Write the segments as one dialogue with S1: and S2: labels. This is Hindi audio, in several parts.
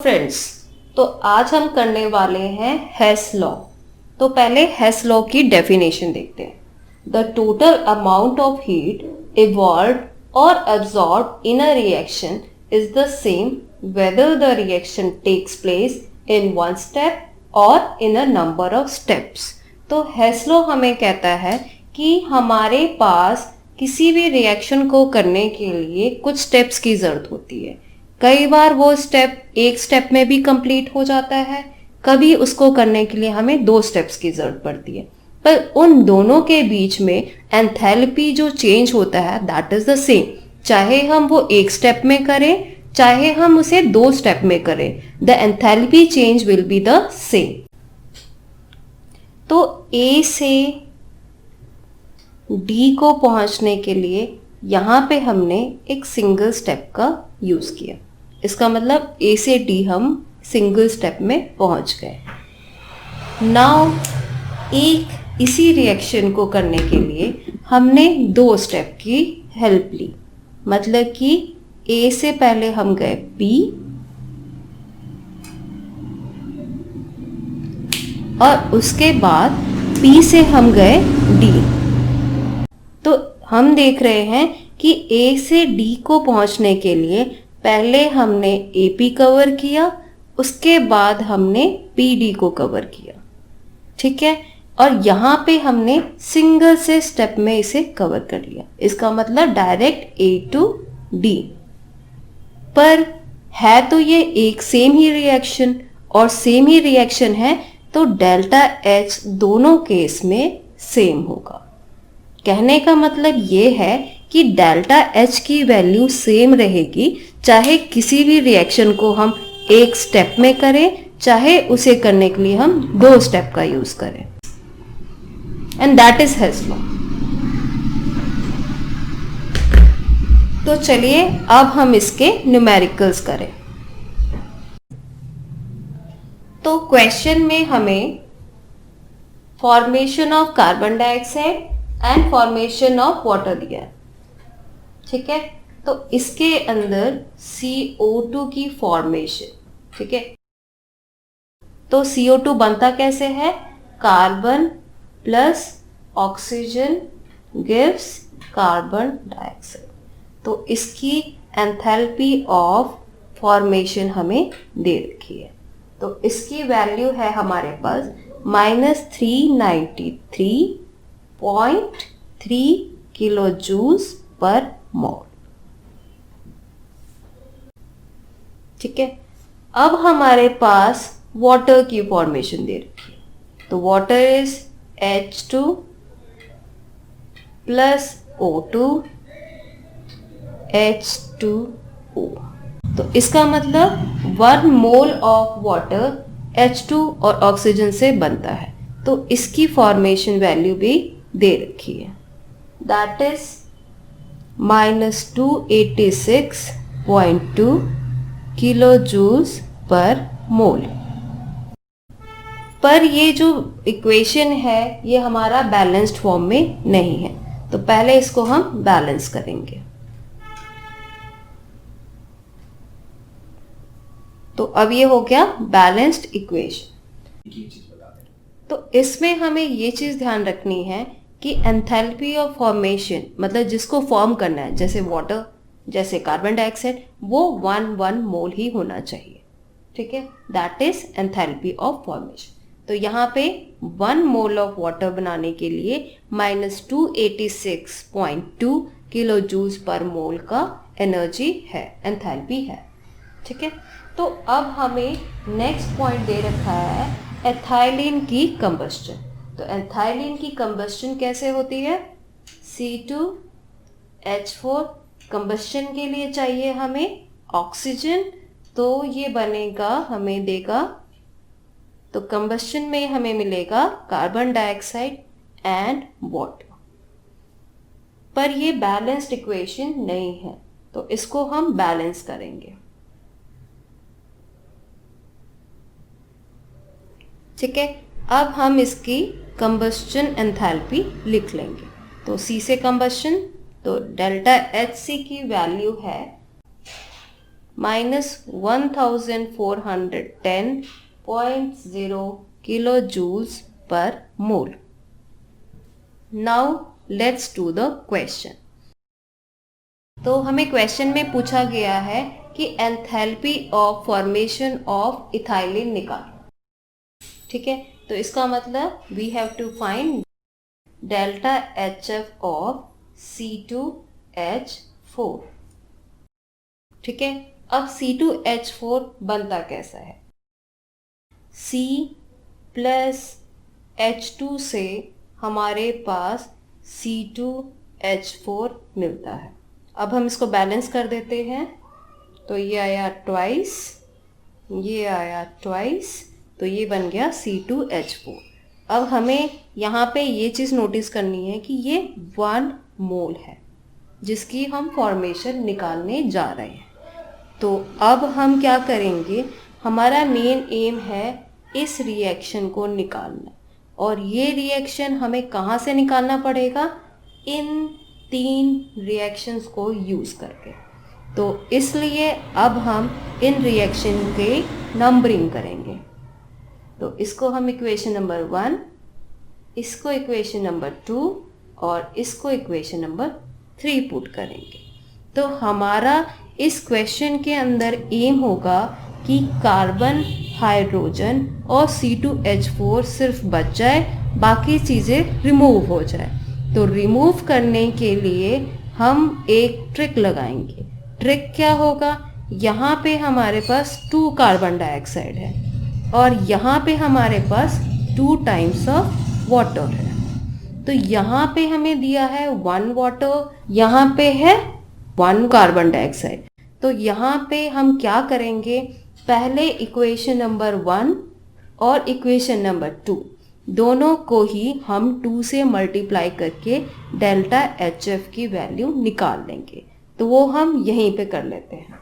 S1: फ्रेंड्स, तो आज हम करने वाले हैं हेस लॉ। तो पहले हेस लॉ की डेफिनेशन देखते हैं। The total amount of heat evolve और absorb in a reaction is the same whether the reaction takes place in one step और in a number of steps. तो हेस लॉ हमें कहता है कि हमारे पास किसी भी रिएक्शन को करने के लिए कुछ स्टेप्स की जरूरत होती है। कई बार वो स्टेप एक स्टेप में भी कंप्लीट हो जाता है, कभी उसको करने के लिए हमें 2 स्टेप्स की जरूरत पड़ती है, पर उन दोनों के बीच में एंथैल्पी जो चेंज होता है दैट इज द सेम, चाहे हम वो एक स्टेप में करें चाहे हम उसे 2 स्टेप में करें, the enthalpy change will be the same. तो ए से डी को पहुंचने के लिए यहां पे हमने एक सिंगल स्टेप का यूज किया। इसका मतलब ए से डी हम सिंगल स्टेप में पहुंच गए। नाउ एक इसी रिएक्शन को करने के लिए हमने 2 स्टेप की हेल्प ली। मतलब कि ए से पहले हम गए बी और उसके बाद बी से हम गए डी। तो हम देख रहे हैं कि ए से डी को पहुंचने के लिए पहले हमने एपी कवर किया, उसके बाद हमने पीडी को कवर किया, ठीक है। और यहाँ पे हमने सिंगल से स्टेप में इसे कवर कर लिया। इसका मतलब डायरेक्ट ए टू डी। पर है तो ये एक सेम ही रिएक्शन, और सेम ही रिएक्शन है तो डेल्टा एच दोनों केस में सेम होगा। कहने का मतलब ये है कि डेल्टा एच की वैल्यू सेम रहेगी, चाहे किसी भी रिएक्शन को हम एक स्टेप में करें चाहे उसे करने के लिए हम 2 स्टेप का यूज करें। And that is Hess law. तो चलिए अब हम इसके न्यूमेरिकल्स करें। तो क्वेश्चन में हमें formation of carbon dioxide and formation of water दिया है, ठीक है। तो इसके अंदर CO2 की फॉर्मेशन, ठीक है। तो CO2 बनता कैसे है? Carbon plus oxygen gives carbon dioxide. तो इसकी एंथैल्पी ऑफ फॉर्मेशन हमें दे रखी है। तो इसकी वैल्यू है हमारे पास -393.3 किलो जूल्स पर मोल, ठीक है। अब हमारे पास वाटर की फॉर्मेशन दे रखी है। तो water is H2 plus O2 H2O। तो इसका मतलब 1 मोल ऑफ वाटर H2 और ऑक्सीजन से बनता है। तो इसकी फॉर्मेशन वैल्यू भी दे रखी है, that is -286.2 kilo joules per मोल। पर ये जो इक्वेशन है ये हमारा बैलेंस्ड फॉर्म में नहीं है, तो पहले इसको हम बैलेंस करेंगे। तो अब ये हो गया बैलेंस्ड इक्वेशन। तो इसमें हमें ये चीज ध्यान रखनी है कि एंथैल्पी ऑफ फॉर्मेशन, मतलब जिसको फॉर्म करना है, जैसे वाटर जैसे कार्बन डाइऑक्साइड, वो 1 मोल ही होना चाहिए, ठीक है। That is enthalpy of formation. तो यहाँ पे 1 मोल ऑफ वाटर बनाने के लिए -286.2 किलो जूल्स पर मोल का एनर्जी है, एंथैल्पी है, ठीक है। तो अब हमें नेक्स्ट पॉइंट दे रखा है एथाइलिन की कंबस्टन। तो एथाइलिन की कंबस्टन कैसे होती है? C2H4 कंबस्टन के लिए चाहिए हमें ऑक्सीजन, तो ये बनेगा, हमें देगा, तो कंबस्टन में हमें मिलेगा कार्बन डाइऑक्साइड एंड वाटर। पर ये बैलेंस्ड इक्वेशन नहीं है, तो इसको हम बैलेंस करेंगे, ठीक है। अब हम इसकी कंबस्टन एंथैल्पी लिख लेंगे। तो C से कंबस्टन, तो डेल्टा HC की वैल्यू है -1410.0 kilo joules per mole. Now let's do the question. तो हमें क्वेश्चन में पूछा गया है कि enthalpy of formation of ethylene निकालो। ठीक है, तो इसका मतलब we have to find delta HF of C2H4। ठीक है, अब C2H4 बनता कैसा है? C प्लस H2 से हमारे पास C2H4 मिलता है। अब हम इसको बैलेंस कर देते हैं, तो ये आया ट्वाइस, ये आया ट्वाइस, तो ये बन गया C2H4। अब हमें यहाँ पे ये चीज़ नोटिस करनी है कि ये 1 मोल है जिसकी हम फॉर्मेशन निकालने जा रहे हैं। तो अब हम क्या करेंगे, हमारा मेन एम है इस रिएक्शन को निकालना, और ये रिएक्शन हमें कहाँ से निकालना पड़ेगा? इन 3 रिएक्शंस को यूज़ करके। तो इसलिए अब हम इन रिएक्शन के नंबरिंग करेंगे। तो इसको हम इक्वेशन नंबर 1, इसको इक्वेशन नंबर 2 और इसको इक्वेशन नंबर 3 पुट करेंगे। तो हमारा इस क्वेश्चन के अंदर एम होगा कि कार्बन, हाइड्रोजन और C2H4 सिर्फ बच जाए, बाकी चीज़ें रिमूव हो जाए। तो रिमूव करने के लिए हम एक ट्रिक लगाएंगे। ट्रिक क्या होगा? यहाँ पे हमारे पास 2 कार्बन डाइऑक्साइड है और यहाँ पे हमारे पास 2 टाइम्स ऑफ वाटर है। तो यहाँ पे हमें दिया है 1 वाटर, यहाँ पे है 1 कार्बन डाइऑक्साइड। तो यहाँ पे हम क्या करेंगे, पहले इक्वेशन नंबर 1 और इक्वेशन नंबर 2 दोनों को ही हम 2 से मल्टीप्लाई करके डेल्टा HF की वैल्यू निकाल लेंगे। तो वो हम यहीं पे कर लेते हैं।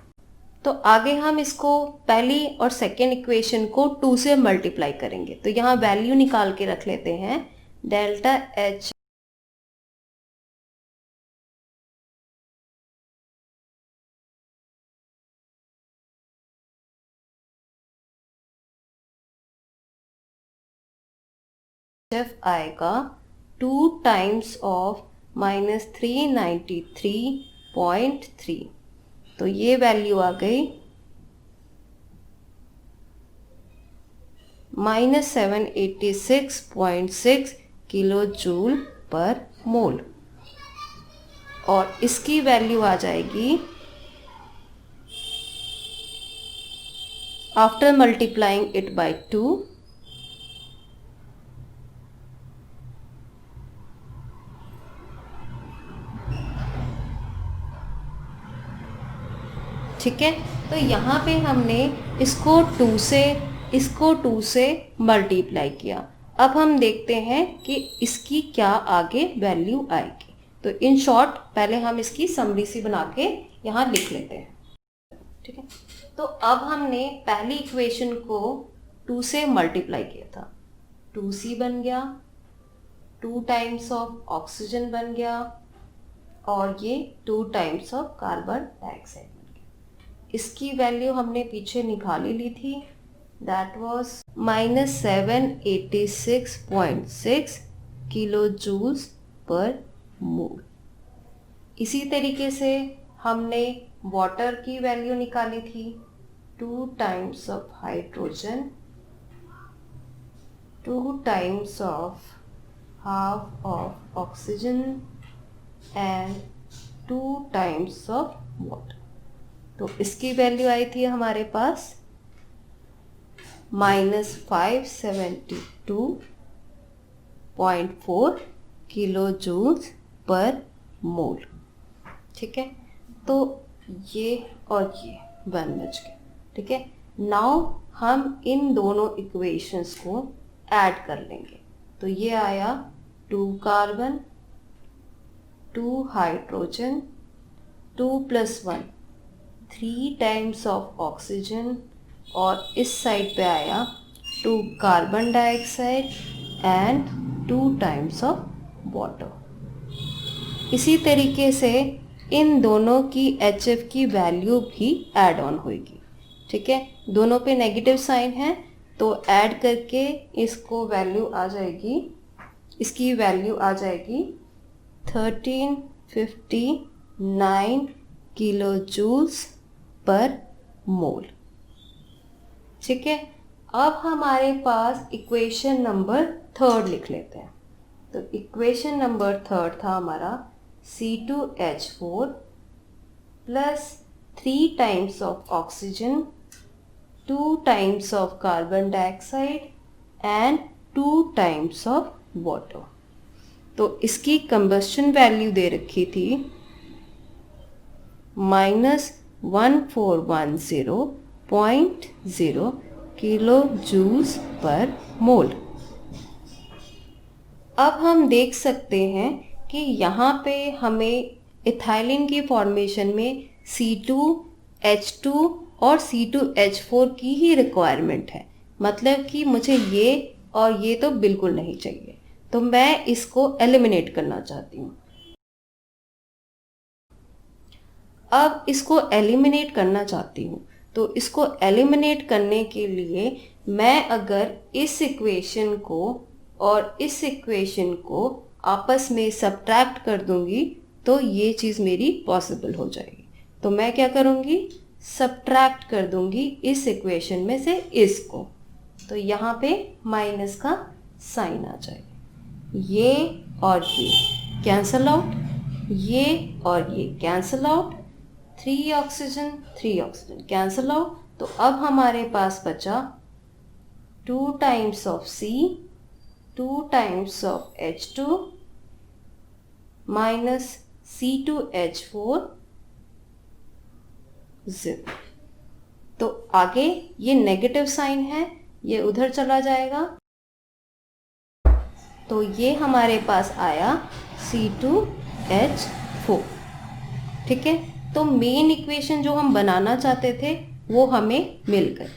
S1: तो आगे हम इसको पहली और सेकेंड इक्वेशन को 2 से मल्टीप्लाई करेंगे। तो यहाँ वैल्यू निकाल के रख लेते हैं, डेल्टा H आएगा 2 टाइम्स ऑफ -393.3। तो ये वैल्यू आ गई -786.6 किलो जूल पर मोल, और इसकी वैल्यू आ जाएगी आफ्टर मल्टीप्लाइंग इट बाय 2, ठीक है। तो यहाँ पे हमने इसको 2 से मल्टीप्लाई किया। अब हम देखते हैं कि इसकी क्या आगे वैल्यू आएगी। तो इन शॉर्ट पहले हम इसकी समरी सी बना के यहाँ लिख लेते हैं, ठीक है। तो अब हमने पहली इक्वेशन को 2 से मल्टीप्लाई किया था, 2C बन गया, 2 टाइम्स ऑफ ऑक्सीजन बन गया, और ये 2 टाइम्स ऑफ कार्बन डाइऑक्साइड बन गया। इसकी वैल्यू हमने पीछे निकाली ली थी, that was -786.6 kilo joules per मोल। इसी तरीके से हमने वाटर की वैल्यू निकाली थी, 2 times of hydrogen, 2 times of half of oxygen and 2 times of water. तो इसकी वैल्यू आई थी हमारे पास -572.4 किलो जूल्स पर मोल, ठीक है। तो ये और ये 1 बच गया, ठीक है। नाउ हम इन दोनों इक्वेशंस को ऐड कर लेंगे। तो ये आया 2 carbon, 2 hydrogen, 2 + 1 3 times of oxygen, और इस साइड पे आया 2 carbon dioxide and 2 times of water. इसी तरीके से इन दोनों की HF की वैल्यू भी ऐड ऑन होगी। ठीक है, दोनों पे नेगेटिव साइन है तो ऐड करके इसको वैल्यू आ जाएगी, इसकी वैल्यू आ जाएगी 1359 किलो जूल्स पर मोल। ठीक है, अब हमारे पास इक्वेशन नंबर 3 लिख लेते हैं। तो इक्वेशन नंबर 3 था हमारा C2H4 plus 3 times of oxygen, 2 times of carbon dioxide and 2 times of water. तो इसकी कंबस्शन वैल्यू दे रखी थी -1410.0 किलो जूल्स पर मोल। अब हम देख सकते हैं कि यहाँ पे हमें इथाइलिन की फॉर्मेशन में C2H2 और C2H4 की ही रिक्वायरमेंट है, मतलब कि मुझे ये और ये तो बिल्कुल नहीं चाहिए, तो मैं इसको एलिमिनेट करना चाहती हूँ। अब इसको एलिमिनेट करना चाहती हूँ, तो इसको एलिमिनेट करने के लिए मैं अगर इस इक्वेशन को और इस इक्वेशन को आपस में सब्ट्रैक्ट कर दूंगी तो ये चीज़ मेरी पॉसिबल हो जाएगी। तो मैं क्या करूँगी, सब्ट्रैक्ट कर दूंगी इस इक्वेशन में से इसको, तो यहाँ पे माइनस का साइन आ जाएगा। ये और ये कैंसल आउट, ये और ये cancel out, 3 oxygen cancel out. तो अब हमारे पास बचा 2 times of C, 2 times of H2 minus C2H4 0। तो आगे ये नेगेटिव साइन है, ये उधर चला जाएगा, तो ये हमारे पास आया C2H4। ठीक है, तो मेन इक्वेशन जो हम बनाना चाहते थे वो हमें मिल गई।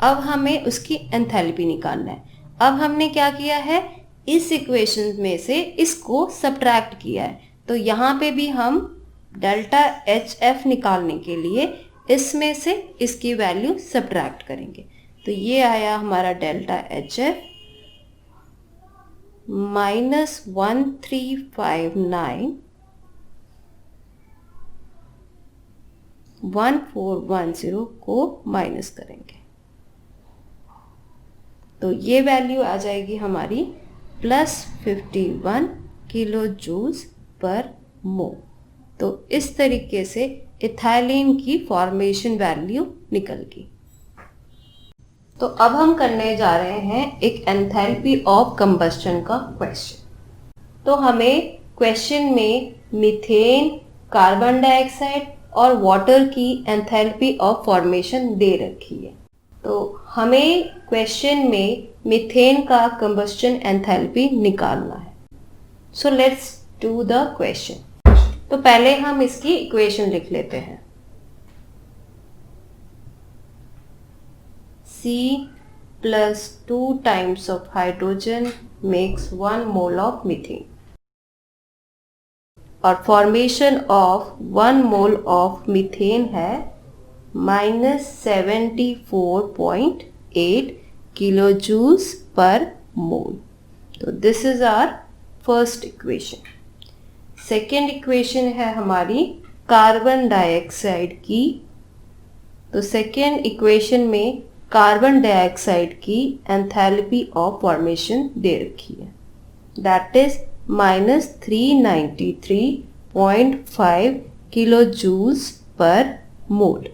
S1: अब हमें उसकी एंथैल्पी निकालना है। अब हमने क्या किया है, इस इक्वेशन में से इसको सब्ट्रैक्ट किया है, तो यहाँ पे भी हम डेल्टा HF निकालने के लिए इसमें से इसकी वैल्यू सब्ट्रैक्ट करेंगे। तो ये आया हमारा डेल्टा HF -1359.1410 को माइनस करेंगे, तो ये वैल्यू आ जाएगी हमारी +51 किलो जूल्स पर मोल। तो इस तरीके से इथाइलिन की फॉर्मेशन वैल्यू निकल गई। तो अब हम करने जा रहे हैं एक एंथैल्पी ऑफ कंबस्शन का क्वेश्चन। तो हमें क्वेश्चन में मीथेन, कार्बन डाइऑक्साइड और वाटर की एंथैल्पी ऑफ फॉर्मेशन दे रखी है। तो हमें क्वेश्चन में मीथेन का कंबस्शन एंथैल्पी निकालना है। So let's do the question. तो पहले हम इसकी इक्वेशन लिख लेते हैं। C plus 2 times of hydrogen makes 1 mole of methane, और formation of 1 mole of methane है -74.8 किलो जूल्स पर मोल। तो this is our first equation. Second equation है हमारी कार्बन डाइऑक्साइड की। तो सेकेंड इक्वेशन में कार्बन डाइऑक्साइड की एंथैल्पी ऑफ फॉर्मेशन दे रखी है, that is -393.5 kilo joules per mole.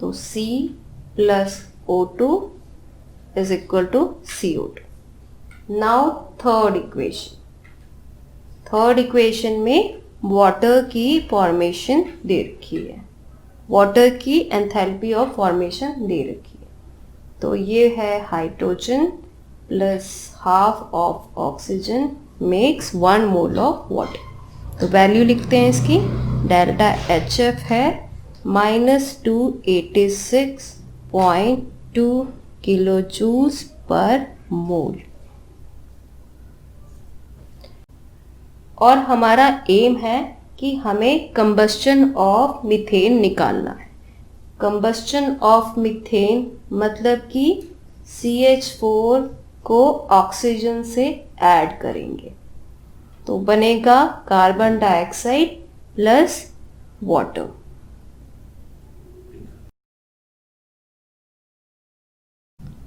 S1: तो C plus O2 is equal to CO2. Now third equation में वाटर की फॉर्मेशन दे रखी है, वाटर की एंथैल्पी ऑफ फॉर्मेशन दे रखी है। तो ये है hydrogen plus half of oxygen makes 1 mole of water. तो वैल्यू लिखते हैं इसकी, डेल्टा HF है -286.2 किलो जूल्स पर मोल। और हमारा एम है कि हमें कंबस्शन ऑफ मीथेन निकालना है। कंबस्शन ऑफ मीथेन मतलब कि CH4 को ऑक्सीजन से ऐड करेंगे तो बनेगा कार्बन डाइऑक्साइड प्लस वाटर।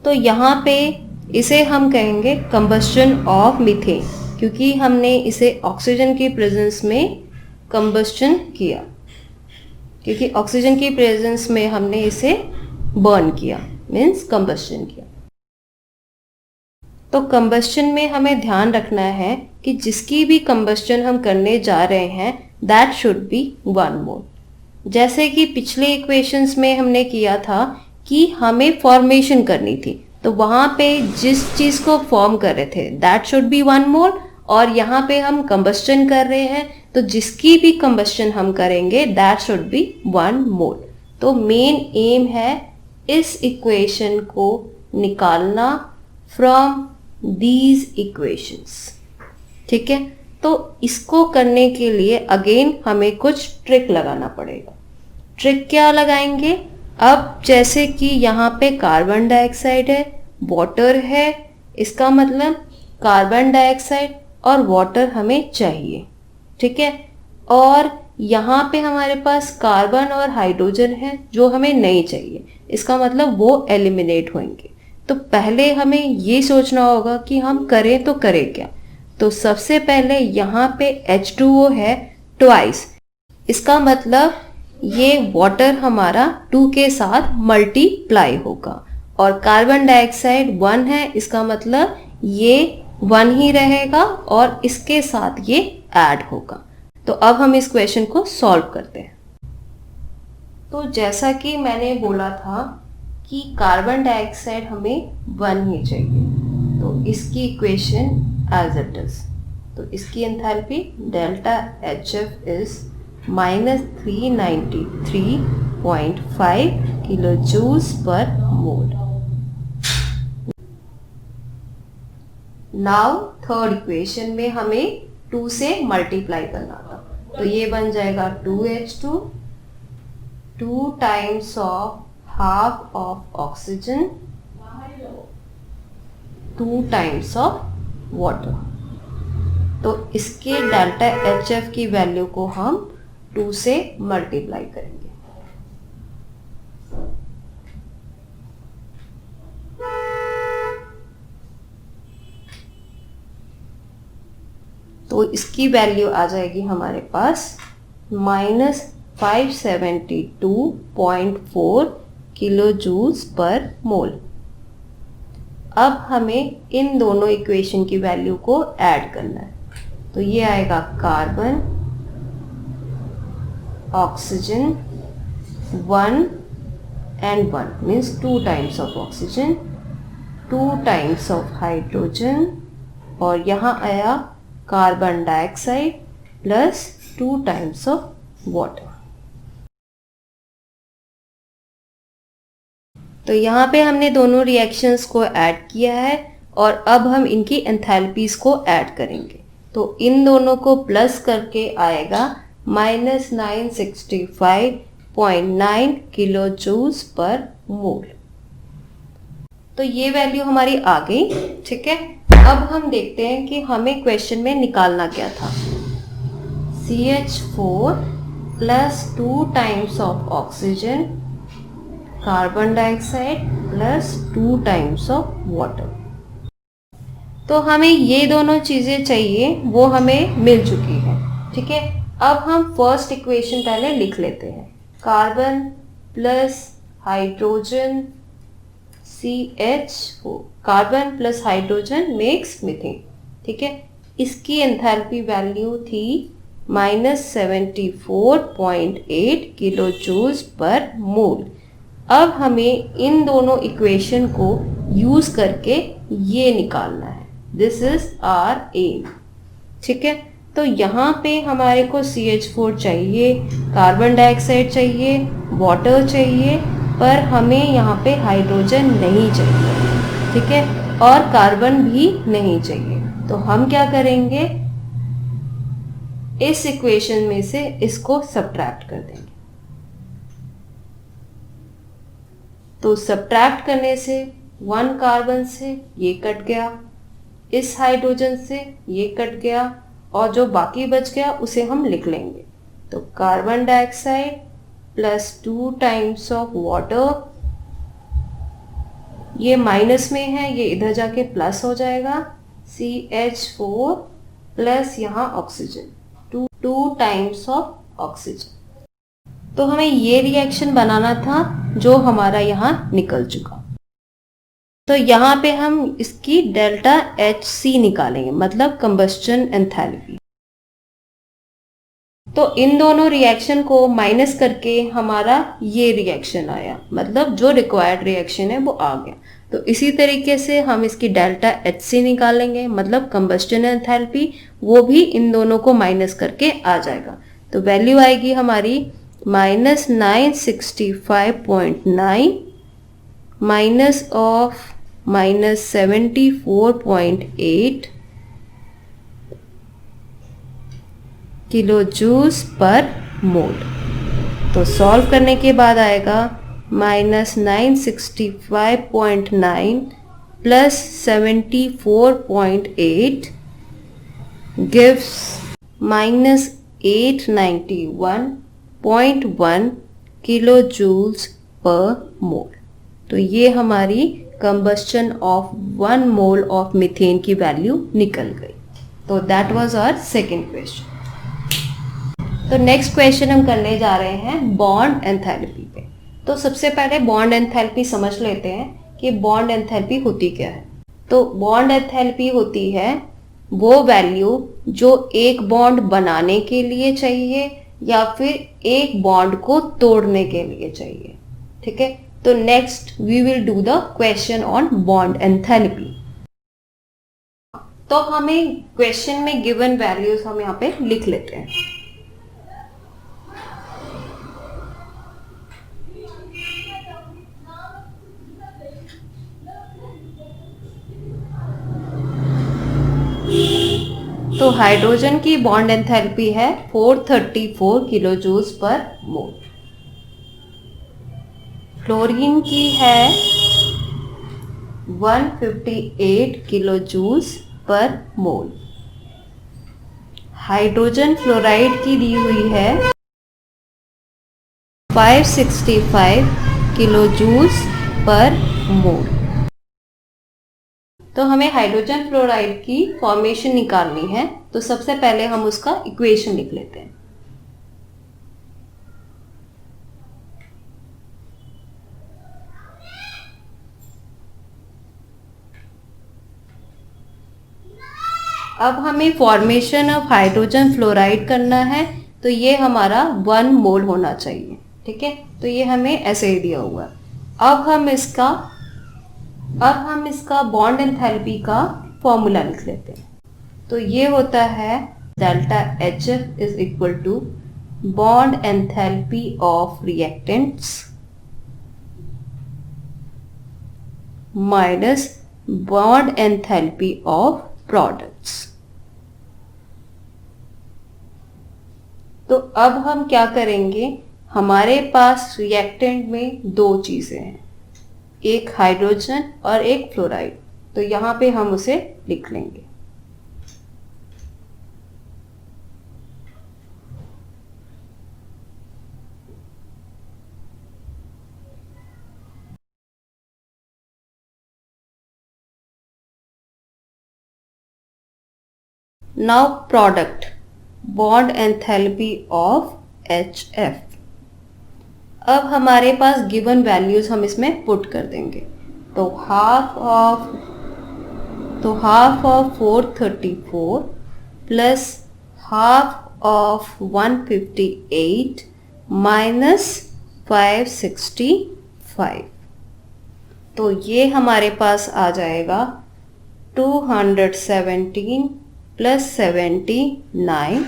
S1: तो यहाँ पे इसे हम कहेंगे कंबस्शन ऑफ मीथेन, क्योंकि हमने इसे ऑक्सीजन की प्रेजेंस में कंबस्शन किया, क्योंकि ऑक्सीजन की प्रेजेंस में हमने इसे बर्न किया, मीन्स कंबस्शन किया। तो कंबस्शन में हमें ध्यान रखना है कि जिसकी भी कंबस्शन हम करने जा रहे हैं दैट शुड बी 1 मोल। जैसे कि पिछले इक्वेशंस में हमने किया था कि हमें फॉर्मेशन करनी थी, तो वहां पे जिस चीज को फॉर्म कर रहे थे दैट शुड बी 1 मोल, और यहाँ पे हम कंबस्शन कर रहे हैं तो जिसकी भी कंबस्शन हम करेंगे दैट शुड बी 1 मोल। तो मेन एम है इस इक्वेशन को निकालना फ्रॉम दीज इक्वेशंस। ठीक है, तो इसको करने के लिए अगेन हमें कुछ ट्रिक लगाना पड़ेगा। ट्रिक क्या लगाएंगे? अब जैसे कि यहाँ पे कार्बन डाइऑक्साइड है, वाटर है, इसका मतलब कार्बन डाइऑक्साइड और वाटर हमें चाहिए। ठीक है, और यहाँ पे हमारे पास कार्बन और हाइड्रोजन है जो हमें नहीं चाहिए, इसका मतलब वो एलिमिनेट होंगे। तो पहले हमें ये सोचना होगा कि हम करें तो करें क्या। तो सबसे पहले यहाँ पे H2O है ट्वाइस, इसका मतलब ये वाटर हमारा 2 के साथ मल्टीप्लाई होगा, और कार्बन डाइऑक्साइड 1 है, इसका मतलब ये 1 ही रहेगा और इसके साथ ये ऐड होगा। तो अब हम इस क्वेश्चन को सॉल्व करते हैं। तो जैसा कि मैंने बोला था कि कार्बन डाइऑक्साइड हमें 1 ही चाहिए, तो इसकी इक्वेशन एज इट इज, तो इसकी enthalpy delta HF is -393.5 kilo joules per mole. Now third equation में हमें 2 से मल्टीप्लाई करना था, तो ये बन जाएगा 2H2 2 times of half of oxygen 2 times of water. तो इसके डेल्टा HF की वैल्यू को हम 2 से मल्टीप्लाई करेंगे। तो इसकी वैल्यू आ जाएगी हमारे पास -572.4 किलो जूल्स पर मोल। अब हमें इन दोनों इक्वेशन की वैल्यू को ऐड करना है, तो ये आएगा carbon oxygen 1 and 1 means 2 times of oxygen 2 times of hydrogen, और यहाँ आया carbon dioxide plus 2 times of water. तो यहाँ पे हमने दोनों रिएक्शंस को ऐड किया है और अब हम इनकी एंथैल्पीज को ऐड करेंगे। तो इन दोनों को प्लस करके आएगा -965.9 किलो जूल्स पर मोल। तो ये वैल्यू हमारी आ गई। ठीक है, अब हम देखते हैं कि हमें क्वेश्चन में निकालना क्या था। CH4 plus 2 times of oxygen carbon dioxide plus 2 times of water. तो हमें ये दोनों चीजें चाहिए, वो हमें मिल चुकी है। ठीक है, अब हम फर्स्ट इक्वेशन पहले लिख लेते हैं। Carbon plus hydrogen CH4, carbon plus hydrogen makes methane. ठीक है, इसकी एंथैल्पी वैल्यू थी -74.8 किलो जूल्स पर मोल। अब हमें इन दोनों इक्वेशन को यूज करके ये निकालना है। This is our aim. ठीक है, तो यहाँ पे हमारे को CH4 चाहिए, कार्बन डाइऑक्साइड चाहिए, वाटर चाहिए, पर हमें यहाँ पे हाइड्रोजन नहीं चाहिए। ठीक है, और कार्बन भी नहीं चाहिए। तो हम क्या करेंगे, इस इक्वेशन में से इसको सब्ट्रैक्ट कर देंगे। तो सब्ट्रैक्ट करने से 1 कार्बन से ये कट गया, इस हाइड्रोजन से ये कट गया, और जो बाकी बच गया उसे हम लिख लेंगे। तो carbon dioxide plus 2 times of water, ये माइनस में है, ये इधर जाके प्लस हो जाएगा, CH4 प्लस यहाँ ऑक्सीजन, 2 टाइम्स ऑफ ऑक्सीजन। तो हमें ये रिएक्शन बनाना था जो हमारा यहाँ निकल चुका। तो यहाँ पे हम इसकी डेल्टा HC निकालेंगे, मतलब कंबस्टन एंथैल्पी। तो इन दोनों रिएक्शन को माइनस करके हमारा ये रिएक्शन आया, मतलब जो रिक्वायर्ड रिएक्शन है वो आ गया। तो इसी तरीके से हम इसकी डेल्टा HC निकालेंगे, मतलब कंबस्टन एंथैल्पी, वो भी इन दोनों को माइनस करके आ जाएगा। तो वैल्यू आएगी हमारी -965.9 minus of -74.8 kilo joules per mole. तो सॉल्व करने के बाद आएगा -965.9 plus 74.8 gives -891.1 kilo joules per mole. तो ये हमारी combustion of 1 mole of methane की वैल्यू निकल गई। तो that was our second question. तो नेक्स्ट क्वेश्चन हम करने जा रहे हैं बॉन्ड एंथैल्पी पे। तो सबसे पहले बॉन्ड एंथैल्पी समझ लेते हैं कि बॉन्ड एंथैल्पी होती क्या है। तो बॉन्ड एंथैल्पी होती है वो वैल्यू जो एक बॉन्ड बनाने के लिए चाहिए या फिर एक बॉन्ड को तोड़ने के लिए चाहिए। ठीक है, तो next we will do the question on bond enthalpy. तो हमें क्वेश्चन में गिवन वैल्यूज हम यहाँ पे लिख लेते हैं। तो हाइड्रोजन की बॉन्ड एंथैल्पी है 434 किलो जूल्स पर मोल। फ्लोरीन की है 158 किलो जूल्स पर मोल। हाइड्रोजन फ्लोराइड की दी हुई है 565 किलो जूल्स पर मोल। तो हमें हाइड्रोजन फ्लोराइड की फॉर्मेशन निकालनी है। तो सबसे पहले हम उसका इक्वेशन लिख लेते हैं। अब हमें फॉर्मेशन ऑफ हाइड्रोजन फ्लोराइड करना है। तो ये हमारा 1 मोल होना चाहिए। ठीक है, तो ये हमें ऐसे ही दिया हुआ है। अब हम इसका बॉन्ड एंथैल्पी का फॉर्मूला लिख लेते हैं। तो ये होता है delta HF is equal to bond enthalpy of reactants minus bond enthalpy of products. तो अब हम क्या करेंगे, हमारे पास रिएक्टेंट में 2 चीजें हैं, एक हाइड्रोजन और एक फ्लोराइड। तो यहां पे हम उसे लिख लेंगे। Now product bond enthalpy of HF। अब हमारे पास गिवन वैल्यूज हम इसमें पुट कर देंगे। तो half of 434 plus half of 158 minus 565। तो ये हमारे पास आ जाएगा 217 प्लस 79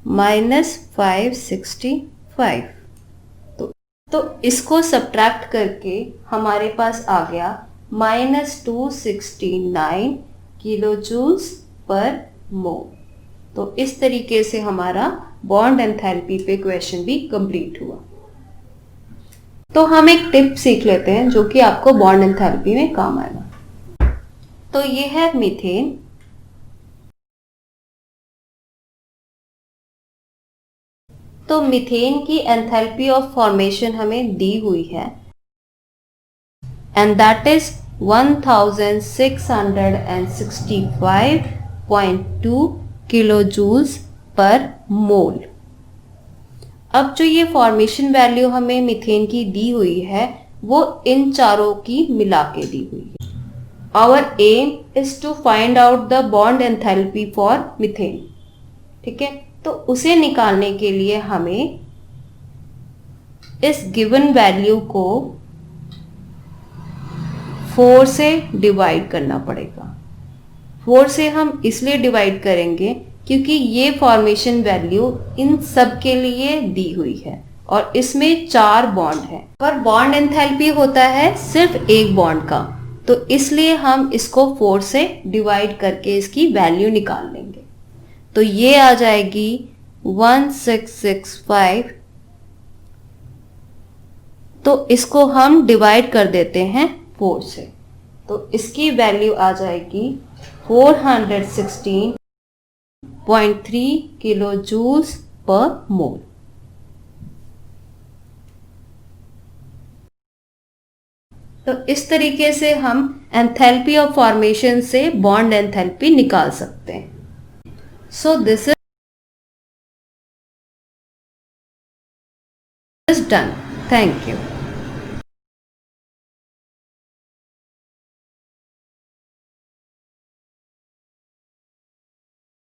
S1: माइनस 565। तो इसको सब्ट्रैक्ट करके हमारे पास आ गया -269 किलो जूल्स पर मोल। तो इस तरीके से हमारा बॉन्ड एंथैल्पी पे क्वेश्चन भी कंप्लीट हुआ। तो हम एक टिप सीख लेते हैं जो कि आपको बॉन्ड एंथैल्पी में काम आएगा। तो ये है मीथेन। तो मीथेन की एंथैल्पी ऑफ फॉर्मेशन हमें दी हुई है and that is 1665.2 kilo joules per mole. अब जो ये फॉर्मेशन वैल्यू हमें मीथेन की दी हुई है वो इन चारों की मिला के दी हुई है। Our aim is to find out the bond enthalpy for methane. ठीक है, तो उसे निकालने के लिए हमें इस गिवन वैल्यू को 4 से डिवाइड करना पड़ेगा। 4 से हम इसलिए डिवाइड करेंगे क्योंकि ये फॉर्मेशन वैल्यू इन सब के लिए दी हुई है और इसमें 4 बॉन्ड है, पर बॉन्ड एंथैल्पी होता है सिर्फ एक बॉन्ड का, तो इसलिए हम इसको 4 से डिवाइड करके इसकी वैल्यू निकाल लेंगे। तो ये आ जाएगी 1665। तो इसको हम डिवाइड कर देते हैं 4 से, तो इसकी वैल्यू आ जाएगी 416.3 किलो जूल्स पर मोल। तो इस तरीके से हम एंथैल्पी ऑफ फॉर्मेशन से बॉन्ड एंथैल्पी निकाल सकते हैं। So this is done. Thank you.